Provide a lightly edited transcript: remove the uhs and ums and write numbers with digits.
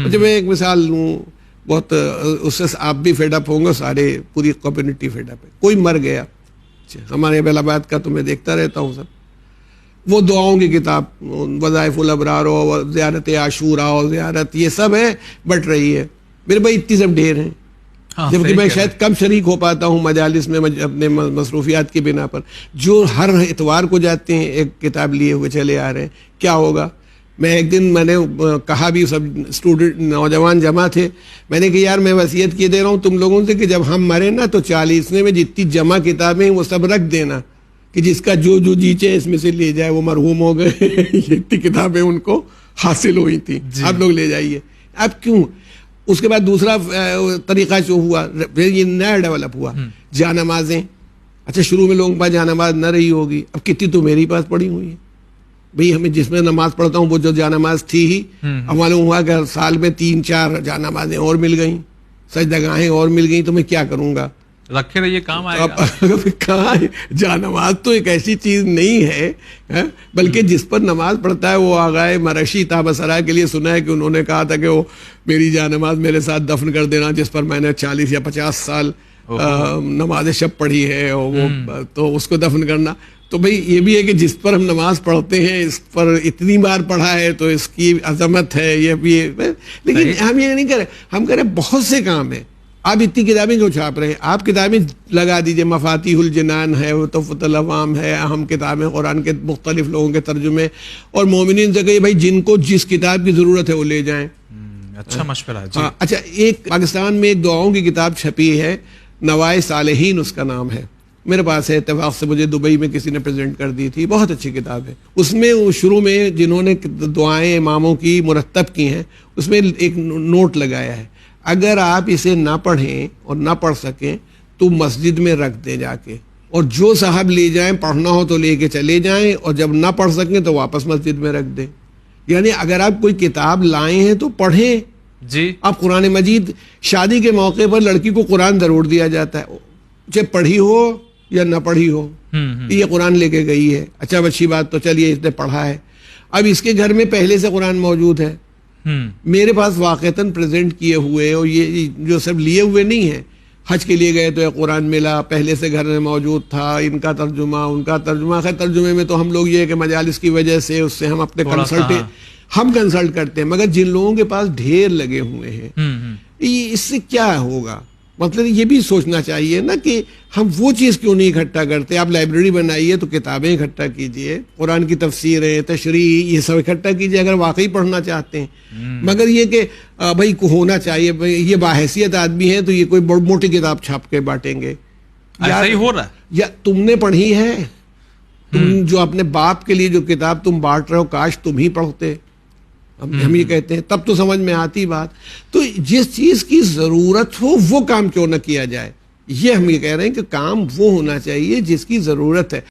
अच्छा मैं एक मिसाल लूँ, बहुत उससे आप भी फेडअप होंगे, सारे पूरी कम्युनिटी फेडअप है। कोई मर गया, हमारे बेलाबाद का तो मैं देखता रहता हूँ सब, वो दुआओं की किताब वज़ाइफुल अबरार हो, ज़ियारत आशूरा हो, ज़ियारत ये सब है, बट रही है। मेरे भाई इतनी सब ढेर हैं। हाँ, जबकि मैं शायद कम शरीक हो पाता हूँ मजालिस में अपने मसरूफियात की बिना पर। जो हर इतवार को जाते हैं एक किताब लिए हुए चले आ रहे हैं, क्या होगा। मैं एक दिन मैंने कहा भी, सब स्टूडेंट नौजवान जमा थे, मैंने कहा यार मैं वसीयत किए दे रहा हूँ तुम लोगों से कि जब हम मरे ना तो 40वें में जितनी जमा किताबें वो सब रख देना, कि जिसका जो जो जीचे इसमें से ले जाए, वो मरहूम हो गए ये इतनी किताबें उनको हासिल हुई थी, आप लोग ले जाइए। अब क्यों। उसके बाद दूसरा तरीका जो हुआ, ये नया डेवलप हुआ, जानमाजें। अच्छा शुरू में लोगों के पास जानमाज न रही होगी, अब कितनी तो मेरे पास पड़ी हुई है भाई। हमें जिसमें नमाज पढ़ता हूँ वो जो जानमाज थी ही, अब मालूम हुआ कि साल में 3-4 जानमाजें और मिल गई, सजदगाहें और मिल गई, तो मैं क्या करूँगा। रखे रहिए, काम आएगा। कहाँ जानमाज तो एक ऐसी चीज नहीं है, बल्कि जिस पर नमाज पढ़ता है वो आगाए मरशी ताबसरा के लिए सुना है कि उन्होंने कहा था कि वो मेरी जानमाज मेरे साथ दफन कर देना, जिस पर मैंने 40 या 50 साल नमाज शब पढ़ी है, और वो तो उसको दफन करना। तो भाई ये भी है कि जिस पर हम नमाज पढ़ते हैं, इस पर इतनी बार पढ़ा है तो इसकी अजमत है, ये भी है। लेकिन हम ये नहीं करें, हम करें बहुत से काम है। आप इतनी किताबें क्यों छाप रहे हैं, आप किताबें लगा दीजिए, मफातिहुल जिनान है, वो तोफ़तुल अवाम है, अहम किताबें कुरान के मुख्तलिफ लोगों के तर्जुमे, और मोमिनीन से कहिए भाई जिनको जिस किताब की ज़रूरत है वो ले जाएं। अच्छा मशवरा है। हाँ, अच्छा एक पाकिस्तान में एक दुआओं की किताब छपी है, नवाए सालेहीन उसका नाम है, मेरे पास है, इत्तेफाक से मुझे दुबई में किसी ने प्रेजेंट कर दी थी, बहुत अच्छी किताब है। उसमें वो शुरू में जिन्होंने दुआएं इमामों की मुरत्तब की हैं, उसमें एक नोट लगाया है, अगर आप इसे ना पढ़ें और ना पढ़ सकें तो मस्जिद में रख दें जाके, और जो साहब ले जाएं, पढ़ना हो तो लेके चले जाएं, और जब ना पढ़ सकें तो वापस मस्जिद में रख दें। यानी अगर आप कोई किताब लाए हैं तो पढ़ें जी। आप कुरान मजीद, शादी के मौके पर लड़की को कुरान जरूर दिया जाता है, चाहे पढ़ी हो या ना पढ़ी हो, ये कुरान लेके गई है, अच्छा अच्छी बात, तो चलिए इसने पढ़ा है, अब इसके घर में पहले से कुरान मौजूद है, मेरे पास वाक़तन प्रेजेंट किए हुए, और ये जो सब लिए हुए नहीं है, हज के लिए गए तो ये कुरान मिला, पहले से घर में मौजूद था, इनका तर्जुमा उनका तर्जुमा। खैर तर्जुमे में तो हम लोग ये कि मजालिस की वजह से उससे हम अपने कंसल्ट करते हैं, मगर जिन लोगों के पास ढेर लगे हुए हैं इससे क्या होगा। मतलब ये भी सोचना चाहिए ना कि हम वो चीज़ क्यों नहीं इकट्ठा करते। आप लाइब्रेरी बनाइए तो किताबें इकट्ठा कीजिए, कुरान की तफसीरें, तशरीह, ये सब इकट्ठा कीजिए अगर वाकई पढ़ना चाहते हैं। मगर ये कि भाई को होना चाहिए, भाई ये बाहैसियत आदमी है तो ये कोई बड़ी मोटी किताब छाप के बांटेंगे, ऐसा ही हो रहा है। या तुमने पढ़ी है, तुम जो अपने बाप के लिए जो किताब तुम बांट रहे हो, काश तुम ही पढ़ते। हम ये कहते हैं, तब तो समझ में आती बात। तो जिस चीज की जरूरत हो वो काम क्यों ना किया जाए, ये हम ये कह रहे हैं कि काम वो होना चाहिए जिसकी जरूरत है।